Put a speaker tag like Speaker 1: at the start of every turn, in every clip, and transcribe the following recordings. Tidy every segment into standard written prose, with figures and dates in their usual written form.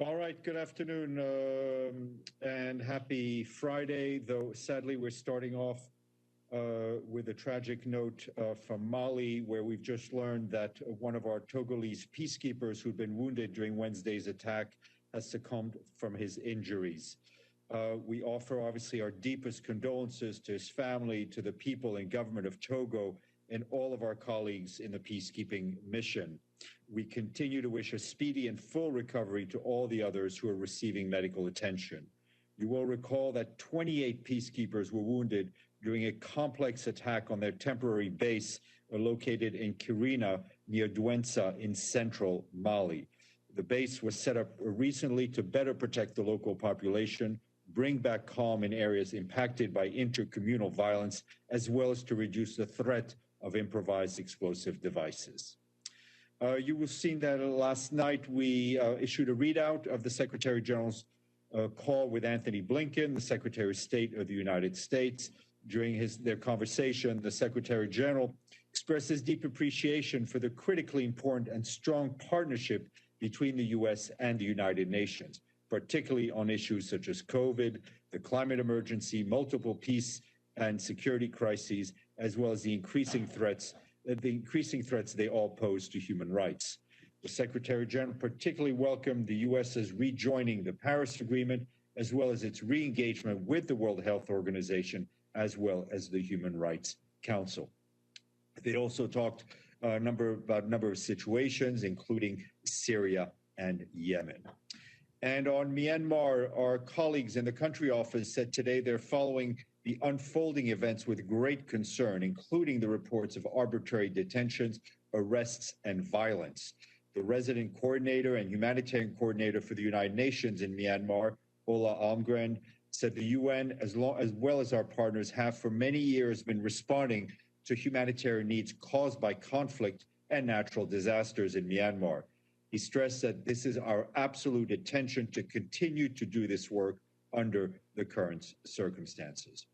Speaker 1: All right, good afternoon and happy Friday, though sadly we're starting off with a tragic note from Mali, where we've just learned that one of our Togolese peacekeepers who'd been wounded during Wednesday's attack has succumbed from his injuries. We offer obviously our deepest condolences to his family, to the people and government of Togo, and all of our colleagues in the peacekeeping mission. We continue to wish a speedy and full recovery to all the others who are receiving medical attention. You will recall that 28 peacekeepers were wounded during a complex attack on their temporary base located in Kerena near Douentza in central Mali. The base was set up recently to better protect the local population, bring back calm in areas impacted by inter-communal violence, as well as to reduce the threat of improvised explosive devices. You will have seen that last night we issued a readout of the Secretary General's call with Anthony Blinken, the Secretary of State of the United States. During their conversation, the Secretary General expressed his deep appreciation for the critically important and strong partnership between the U.S. and the United Nations, particularly on issues such as COVID, the climate emergency, multiple peace and security crises, as well as the increasing threats they all pose to human rights. The Secretary General particularly welcomed the U.S.'s rejoining the Paris Agreement, as well as its re-engagement with the World Health Organization, as well as the Human Rights Council. They also talked about a number of situations, including Syria and Yemen. And on Myanmar, our colleagues in the country office said today they're following the unfolding events with great concern, including the reports of arbitrary detentions, arrests, and violence. The resident coordinator and humanitarian coordinator for the United Nations in Myanmar, Ola Almgren, said the UN, as well as our partners, have for many years been responding to humanitarian needs caused by conflict and natural disasters in Myanmar. He stressed that this is our absolute intention to continue to do this work under the current circumstances.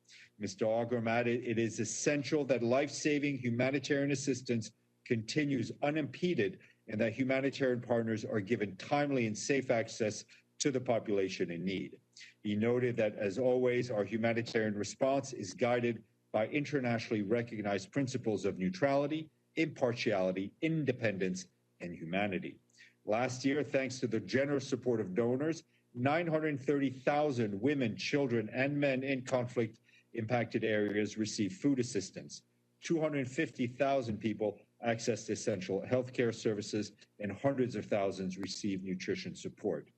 Speaker 1: Mr. Almgren added, it is essential that life-saving humanitarian assistance continues unimpeded and that humanitarian partners are given timely and safe access to the population in need. He noted that, as always, our humanitarian response is guided by internationally recognized principles of neutrality, impartiality, independence, and humanity. Last year, thanks to the generous support of donors, 930,000 women, children, and men in conflict-impacted areas received food assistance. 250,000 people accessed essential healthcare services, and hundreds of thousands received nutrition support.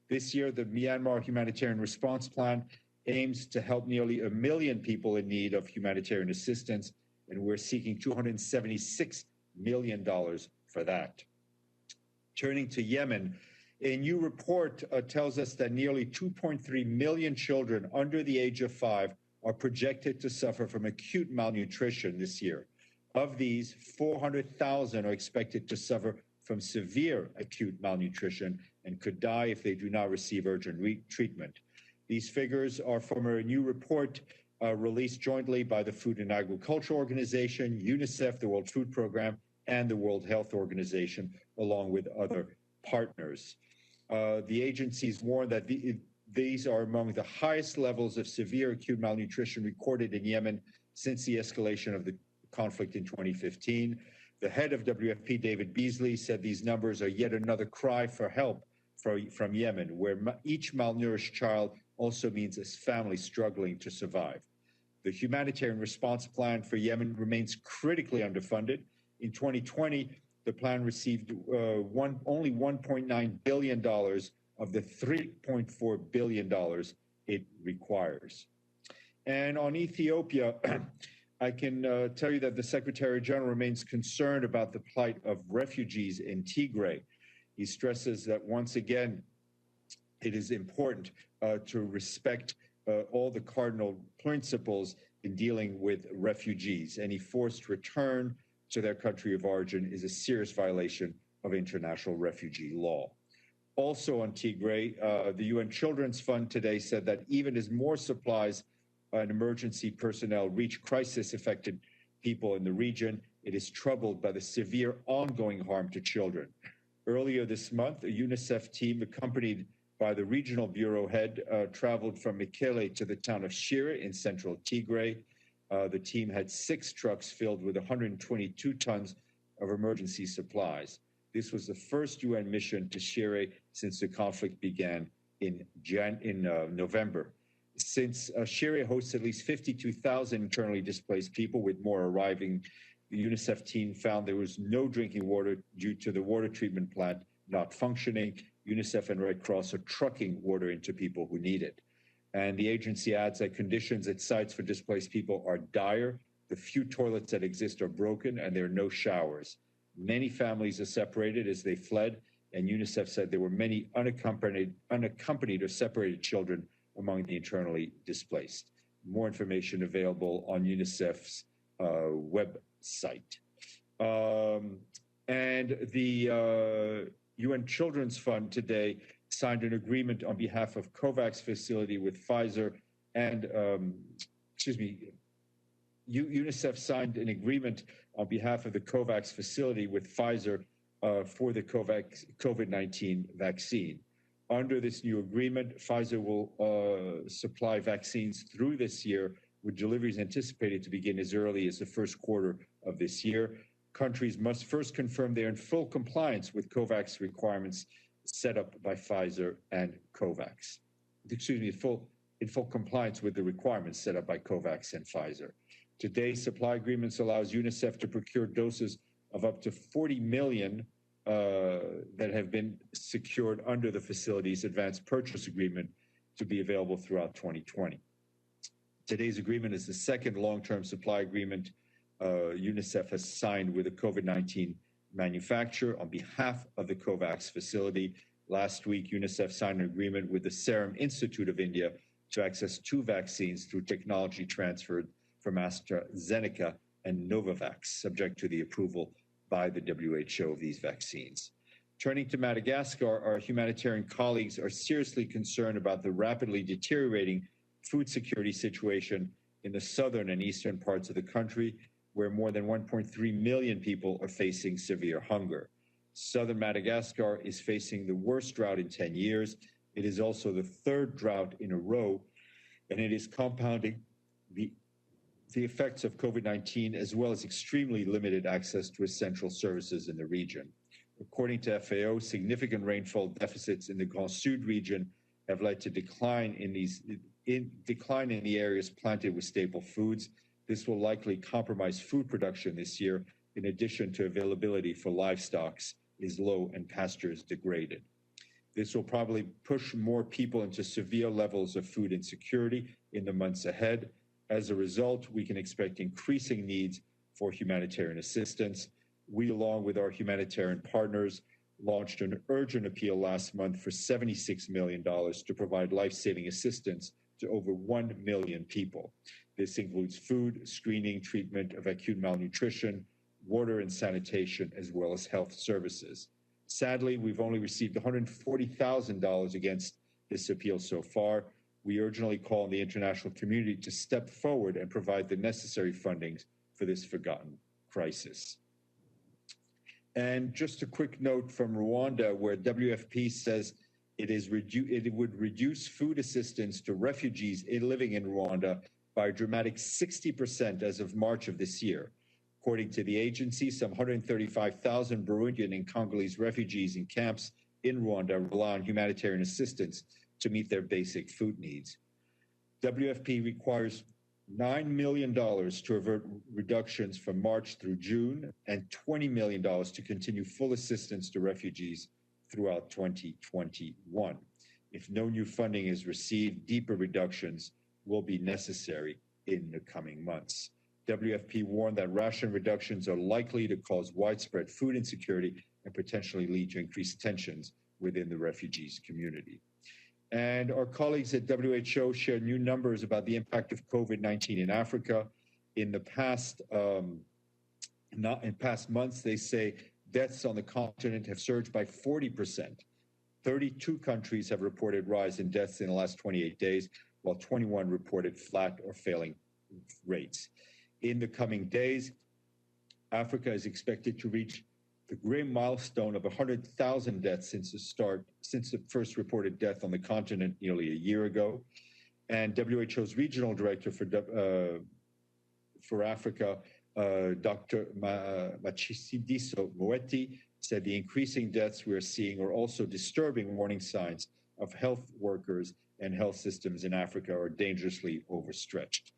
Speaker 1: This year, the Myanmar Humanitarian Response Plan aims to help nearly 1 million people in need of humanitarian assistance, and we're seeking $276 million for that. Turning to Yemen, a new report tells us that nearly 2.3 million children under the age of 5 are projected to suffer from acute malnutrition this year. Of these, 400,000 are expected to suffer from severe acute malnutrition and could die if they do not receive urgent treatment. These figures are from a new report released jointly by the Food and Agriculture Organization, Unicef, the World Food Programme, and the World Health Organization, along with other partners. The agencies warn that these are among the highest levels of severe acute malnutrition recorded in Yemen since the escalation of the conflict in 2015. The head of WFP, David Beasley, said these numbers are yet another cry for help from Yemen, where each malnourished child also means a family struggling to survive. The humanitarian response plan for Yemen remains critically underfunded. In 2020, the plan received only $1.9 billion of the $3.4 billion it requires. And on Ethiopia, I can tell you that the Secretary General remains concerned about the plight of refugees in Tigray. He stresses that once again, it is important to respect all the cardinal principles in dealing with refugees. Any forced return to their country of origin is a serious violation of international refugee law. Also on Tigray, the UN Children's Fund today said that even as more supplies and emergency personnel reach crisis-affected people in the region, it is troubled by the severe ongoing harm to children. Earlier this month, a UNICEF team accompanied by the regional bureau head traveled from Mekele to the town of Shire in central Tigray. The team had 6 trucks filled with 122 tons of emergency supplies. This was the first UN mission to Shire since the conflict began in November. Since Shire hosts at least 52,000 internally displaced people, with more arriving, the UNICEF team found there was no drinking water due to the water treatment plant not functioning. UNICEF and Red Cross are trucking water into people who need it. And the agency adds that conditions at sites for displaced people are dire. The few toilets that exist are broken, and there are no showers. Many families are separated as they fled, and UNICEF said there were many unaccompanied or separated children among the internally displaced. More information available on UNICEF's website. And the UN Children's Fund today signed an agreement on behalf of COVAX facility with Pfizer and, UNICEF signed an agreement on behalf of the COVAX facility with Pfizer for the COVID-19 vaccine. Under this new agreement, Pfizer will supply vaccines through this year, with deliveries anticipated to begin as early as the first quarter of this year. Countries must first confirm they're in full compliance with COVAX requirements set up by Pfizer and COVAX. In full compliance with the requirements set up by COVAX and Pfizer. Today, supply agreements allows UNICEF to procure doses of up to 40 million that have been secured under the facility's advanced purchase agreement to be available throughout 2020. Today's agreement is the second long-term supply agreement UNICEF has signed with a COVID-19 manufacturer on behalf of the COVAX facility. Last week, UNICEF signed an agreement with the Serum Institute of India to access 2 vaccines through technology transferred from AstraZeneca and Novavax, subject to the approval by the WHO of these vaccines. Turning to Madagascar, our humanitarian colleagues are seriously concerned about the rapidly deteriorating food security situation in the southern and eastern parts of the country, where more than 1.3 million people are facing severe hunger. Southern Madagascar is facing the worst drought in 10 years. It is also the 3rd drought in a row, and it is compounding the effects of COVID-19, as well as extremely limited access to essential services in the region. According to FAO, significant rainfall deficits in the Grand Sud region have led to decline in the areas planted with staple foods. This will likely compromise food production this year, in addition to availability for livestock is low and pastures degraded. This will probably push more people into severe levels of food insecurity in the months ahead. As a result, we can expect increasing needs for humanitarian assistance. We, along with our humanitarian partners, launched an urgent appeal last month for $76 million to provide life-saving assistance to over 1 million people. This includes food, screening, treatment of acute malnutrition, water and sanitation, as well as health services. Sadly, we've only received $140,000 against this appeal so far. We urgently call on the international community to step forward and provide the necessary fundings for this forgotten crisis. And just a quick note from Rwanda, where WFP says it would reduce food assistance to refugees living in Rwanda by a dramatic 60% as of March of this year. According to the agency, some 135,000 Burundian and Congolese refugees in camps in Rwanda rely on humanitarian assistance to meet their basic food needs. WFP requires $9 million to avert reductions from March through June, and $20 million to continue full assistance to refugees throughout 2021. If no new funding is received, deeper reductions will be necessary in the coming months. WFP warned that ration reductions are likely to cause widespread food insecurity and potentially lead to increased tensions within the refugees community. And our colleagues at WHO share new numbers about the impact of COVID-19 in Africa. In the past months, they say deaths on the continent have surged by 40%. 32 countries have reported rise in deaths in the last 28 days, while 21 reported flat or failing rates. In the coming days, Africa is expected to reach the grim milestone of 100,000 deaths since the first reported death on the continent nearly a year ago. And WHO's regional director for Africa, Dr. Matshidiso Moeti, said the increasing deaths we are seeing are also disturbing warning signs of health workers and health systems in Africa are dangerously overstretched.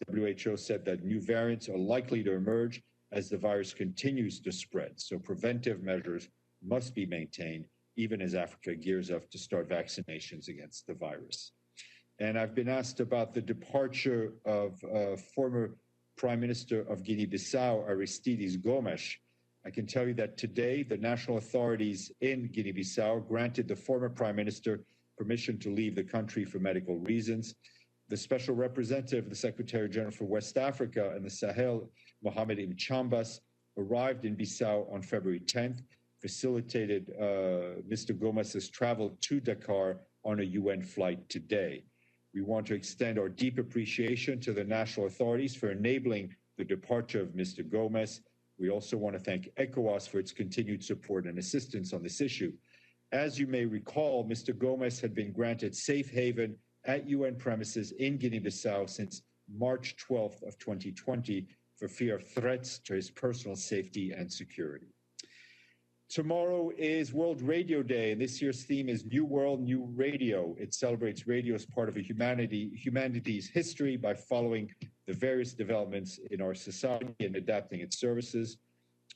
Speaker 1: WHO said that new variants are likely to emerge as the virus continues to spread. So preventive measures must be maintained, even as Africa gears up to start vaccinations against the virus. And I've been asked about the departure of former Prime Minister of Guinea-Bissau, Aristides Gomes. I can tell you that today, the national authorities in Guinea-Bissau granted the former Prime Minister permission to leave the country for medical reasons. The special representative of the Secretary General for West Africa and the Sahel, Mohamed Mchambas, arrived in Bissau on February 10th, facilitated Mr. Gomez's travel to Dakar on a UN flight today. We want to extend our deep appreciation to the national authorities for enabling the departure of Mr. Gomez. We also want to thank ECOWAS for its continued support and assistance on this issue. As you may recall, Mr. Gomez had been granted safe haven at UN premises in Guinea-Bissau since March 12th of 2020 for fear of threats to his personal safety and security. Tomorrow is World Radio Day, and this year's theme is New World, New Radio. It celebrates radio as part of humanity's history by following the various developments in our society and adapting its services.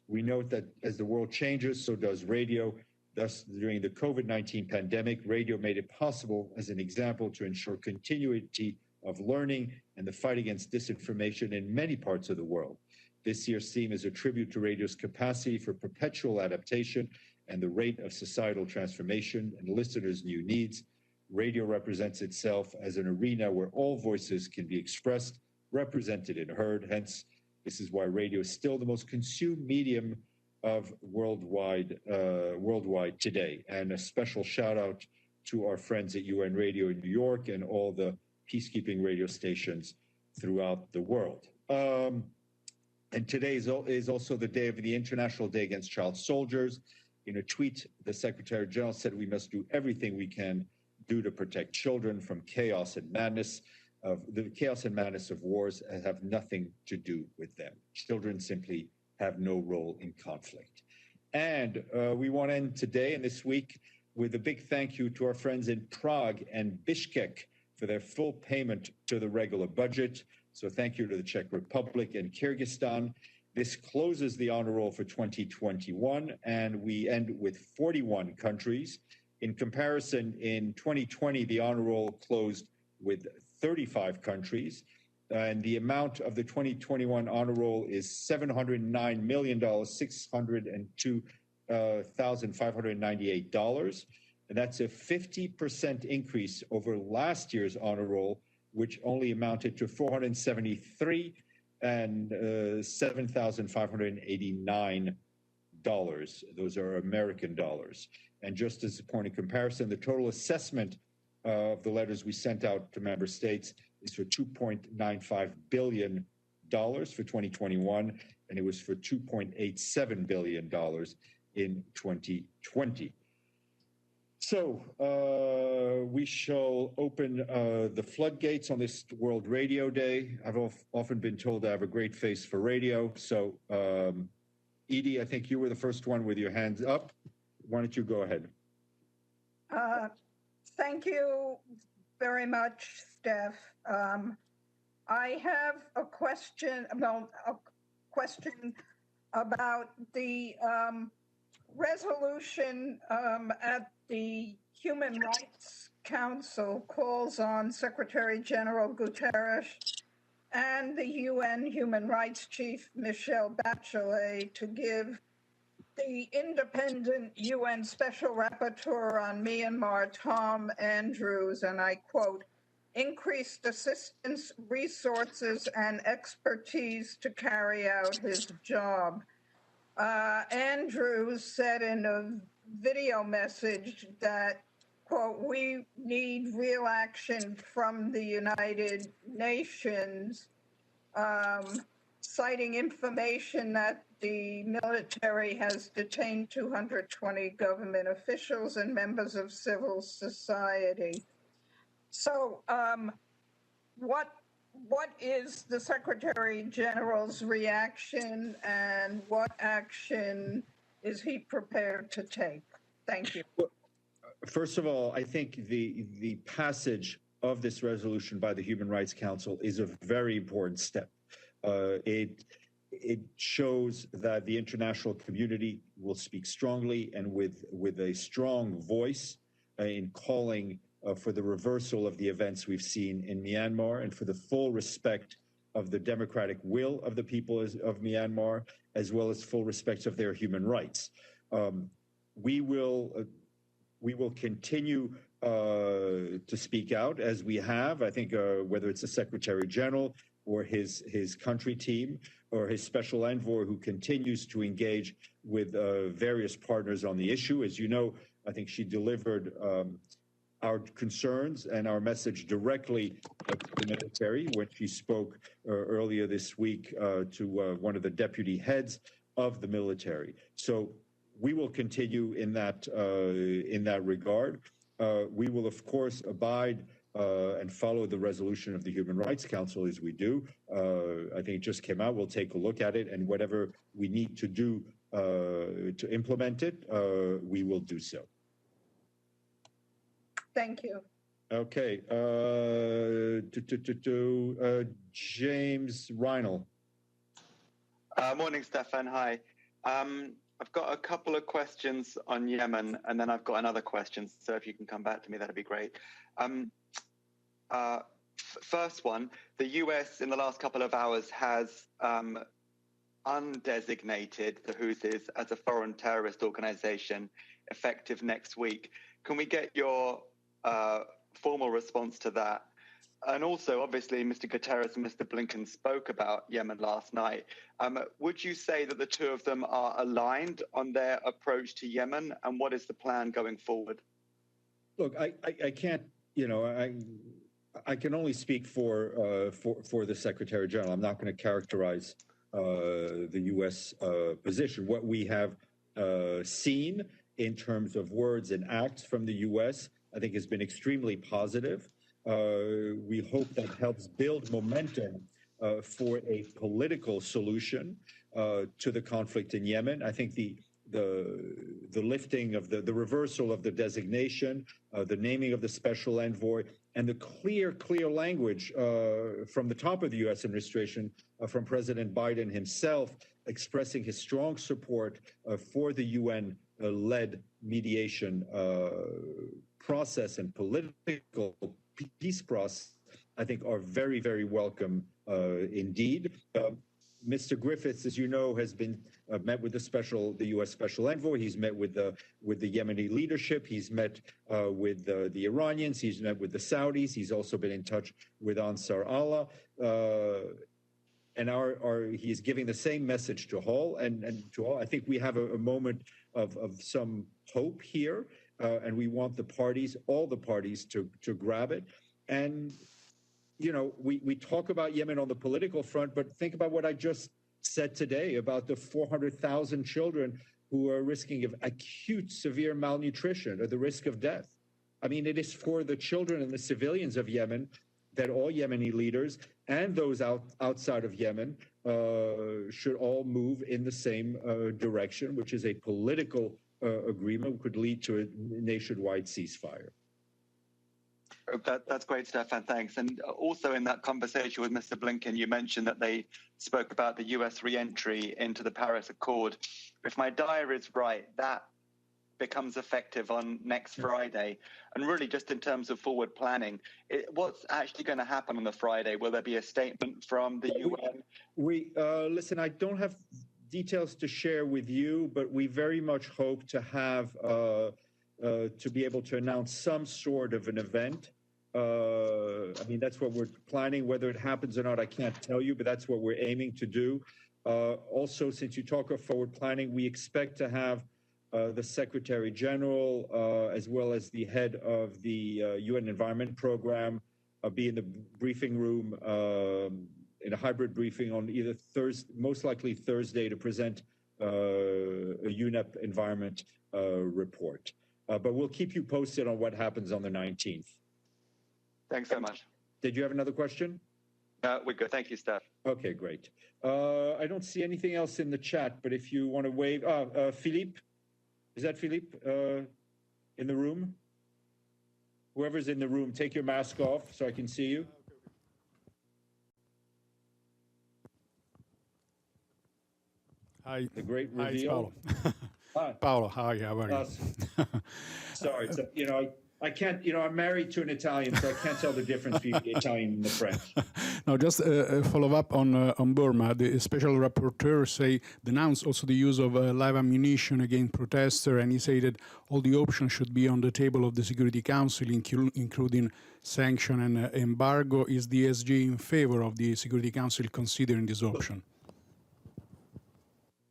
Speaker 1: We note that as the world changes, so does radio. Thus, during the COVID-19 pandemic, radio made it possible as an example to ensure continuity of learning and the fight against disinformation in many parts of the world. This year's theme is a tribute to radio's capacity for perpetual adaptation and the rate of societal transformation and listeners' new needs. Radio represents itself as an arena where all voices can be expressed, represented, and heard. Hence, this is why radio is still the most consumed medium of worldwide today. And a special shout out to our friends at UN Radio in New York and all the peacekeeping radio stations throughout the world. And today is also the day of the International Day Against Child Soldiers. In a tweet, the Secretary General said we must do everything we can do to protect children from chaos and madness. The chaos and madness of wars have nothing to do with them. Children simply have no role in conflict. And we want to end today and this week with a big thank you to our friends in Prague and Bishkek for their full payment to the regular budget. So thank you to the Czech Republic and Kyrgyzstan. This closes the honor roll for 2021, and we end with 41 countries. In comparison, in 2020, the honor roll closed with 35 countries, and the amount of the 2021 honor roll is $709,602,598, and that's a 50% increase over last year's honor roll, which only amounted to $473 and $7,589. Those are American dollars. And just as a point of comparison, the total assessment of the letters we sent out to member states is for $2.95 billion for 2021, and it was for $2.87 billion in 2020. So we shall open the floodgates on this World Radio Day. I've often been told I have a great face for radio. So Edie, I think you were the first one with your hands up. Why don't you go ahead?
Speaker 2: Thank you very much, Steph. I have a question about the resolution at the Human Rights Council calls on Secretary General Guterres and the UN Human Rights Chief Michelle Bachelet to give the independent UN Special Rapporteur on Myanmar, Tom Andrews, and I quote, increased assistance, resources, and expertise to carry out his job. Andrews said in a video message that, quote, we need real action from the United Nations citing information that the military has detained 220 government officials and members of civil society. So what is the Secretary General's reaction, and what action is he prepared to take? Thank you.
Speaker 1: Well, first of all, I think the passage of this resolution by the Human Rights Council is a very important step. It shows that the international community will speak strongly and with a strong voice in calling for the reversal of the events we've seen in Myanmar and for the full respect of the democratic will of the people of Myanmar, as well as full respect of their human rights. We will continue to speak out as we have. I think whether it's the Secretary General or his country team or his special envoy who continues to engage with various partners on the issue. As you know, I think she delivered our concerns and our message directly to the military when she spoke earlier this week to one of the deputy heads of the military. So we will continue in that regard. We will, of course, abide and follow the resolution of the Human Rights Council as we do. I think it just came out. We'll take a look at it, and whatever we need to do to implement it, we will do so.
Speaker 2: Thank you.
Speaker 1: Okay. James Reinl.
Speaker 3: Morning, Stéphane. Hi. I've got a couple of questions on Yemen, and then I've got another question. So if you can come back to me, that'd be great. First one, the US in the last couple of hours has undesignated the Houthis as a foreign terrorist organization effective next week. Can we get your formal response to that? And also, obviously, Mr. Guterres and Mr. Blinken spoke about Yemen last night. Would you say that the two of them are aligned on their approach to Yemen, and what is the plan going forward?
Speaker 1: Look, I can't, I can only speak for the Secretary General. I'm not going to characterize the U.S. position. What we have seen in terms of words and acts from the U.S., I think, has been extremely positive. We hope that helps build momentum for a political solution to the conflict in Yemen. I think the lifting of the reversal of the designation, the naming of the special envoy, and the clear language from the top of the U.S. administration, from President Biden himself, expressing his strong support for the UN-led mediation process and political peace process, I think, are very, very welcome indeed. Mr. Griffiths, as you know, has been met with the U.S. Special Envoy. He's met with the Yemeni leadership. He's met with the Iranians. He's met with the Saudis. He's also been in touch with Ansar Allah. And he is giving the same message to all. And to all, I think we have a moment of some hope here, and we want all the parties to grab it. And we talk about Yemen on the political front, but think about what I just said today about the 400,000 children who are risking of acute severe malnutrition or the risk of death. I mean, it is for the children and the civilians of Yemen that all Yemeni leaders and those outside of Yemen should all move in the same direction, which is a political agreement could lead to a nationwide ceasefire.
Speaker 3: That's great, Stéphane. Thanks. And also in that conversation with Mr. Blinken, you mentioned that they spoke about the U.S. re-entry into the Paris Accord. If my diary is right, that becomes effective on next Friday. And really, just in terms of forward planning, what's actually going to happen on the Friday? Will there be a statement from the UN?
Speaker 1: Listen, I don't have details to share with you, but we very much hope to have to be able to announce some sort of an event. I mean, that's what we're planning. Whether it happens or not, I can't tell you, but that's what we're aiming to do. Also, since you talk of forward planning, we expect to have the Secretary General, as well as the head of the UN Environment Program, be in the briefing room in a hybrid briefing on either Thursday, most likely Thursday, to present a UNEP environment report. But we'll keep you posted on what happens on the 19th.
Speaker 3: Thanks so much.
Speaker 1: Did you have another question?
Speaker 3: We're good. Thank you, Steph.
Speaker 1: Okay, great. I don't see anything else in the chat, but if you want to wave, Philippe, is that Philippe in the room? Whoever's in the room, take your mask off so I can see you.
Speaker 4: Hi.
Speaker 1: The great
Speaker 4: Hi, it's
Speaker 1: reveal.
Speaker 4: Paolo.
Speaker 1: Hi.
Speaker 4: Paolo, hi, how are you?
Speaker 1: Sorry, so, I can't, I'm married to an Italian, so I can't tell the difference between the Italian and the French.
Speaker 4: No, just a follow-up on Burma. The special rapporteur denounced also the use of live ammunition against protesters, and he said that all the options should be on the table of the Security Council, including sanction and embargo. Is the SG in favor of the Security Council considering this option?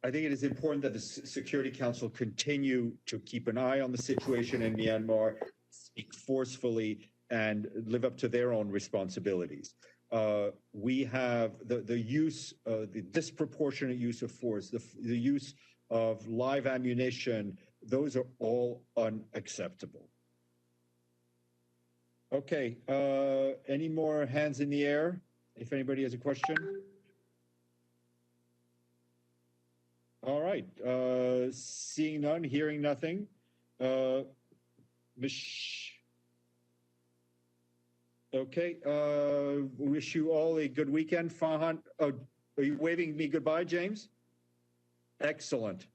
Speaker 1: I think it is important that the Security Council continue to keep an eye on the situation in Myanmar, speak forcefully, and live up to their own responsibilities. We have the disproportionate use of force, the use of live ammunition. Those are all unacceptable. Okay, any more hands in the air? If anybody has a question? All right, seeing none, hearing nothing. Okay, wish you all a good weekend. Fahan, are you waving me goodbye, James? Excellent.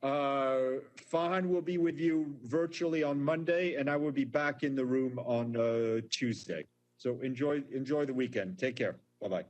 Speaker 1: Fahan will be with you virtually on Monday, and I will be back in the room on Tuesday. So enjoy the weekend. Take care. Bye-bye.